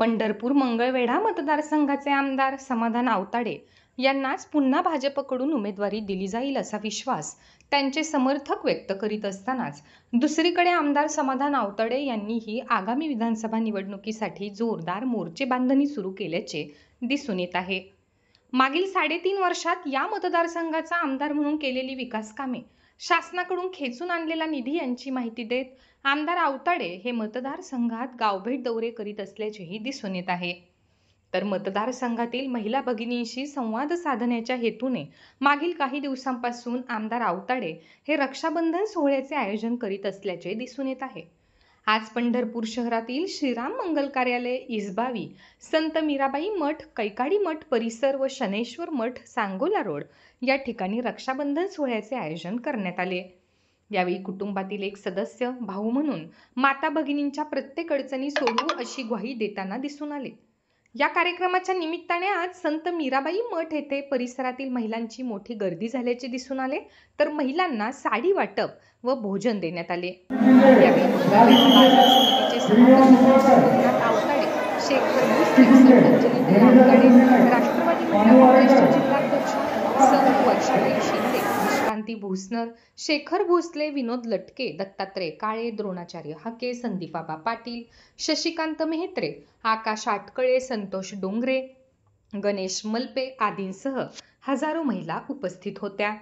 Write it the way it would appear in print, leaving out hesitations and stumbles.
पंढरपूर मंगळवेढा मतदारसंघाचे आमदार समाधान आवताडे यांनाच पुन्हा भाजपकडून उमेदवारी दिली जाईल असा विश्वास त्यांचे समर्थक व्यक्त करीत असतानाच दुसरीकडे आमदार समाधान आवताडे यांनीही आगामी विधानसभा निवडणुकीसाठी जोरदार मोर्चे बांधणी सुरू केल्याचे दिसून येत आहे। मागील 3.5 वर्षात या मतदारसंघाचा आमदार म्हणून केलेली विकास कामे, शासनाकडून खेचून आणलेला निधी यांची माहिती देत आमदार आवताडे हे मतदारसंघात गावभेट दौरे करीत असल्याचेही दिसून येत आहे। तर मतदारसंघातील महिला भगिनींशी संवाद साधण्याच्या हेतूने मागील काही दिवसांपासून आमदार आवताडे हे रक्षाबंधन सोहळ्याचे आयोजन करीत असल्याचे दिसून येत आहे। आज पंढरपूर शहरातील श्रीराम मंगल कार्यालय, इसबावी, संत मीराबाई मठ, कैकाडी मठ परिसर व शनेश्वर मठ, सांगोला रोड या ठिकाणी रक्षाबंधन सोहळ्याचे आयोजन करण्यात आले। यावेळी कुटुंबातील एक सदस्य भाऊ म्हणून माता भगिनींच्या प्रत्येक अडचणी सोडवू अशी ग्वाही देताना दिसून आले। या कार्यक्रमाच्या निमित्ताने आज संत मीराबाई मठ येथे परिसरातील महिलांची मोठी गर्दी झाल्याचे दिसून आले, तर महिलांना साडी वाटप व भोजन देण्यात आले। यावेळी समितीचे सभापती आवताडे, शेखर भोसले, श्रद्धांजली आवताडे, राष्ट्रवादी महिला काँग्रेसच्या जिल्हाध्यक्ष सौ वर्षाताई शिंदे, विश्रांती भोसनर, शेखर भोसले, विनोद लटके, दत्तात्रय काळे, द्रोणाचार्य हाके, संदीपाबा पाटील, शशिकांत मेहत्रे, आकाश आटकळे, संतोष डोंगरे, गणेश मलपे आदींसह हजारो महिला उपस्थित होत्या।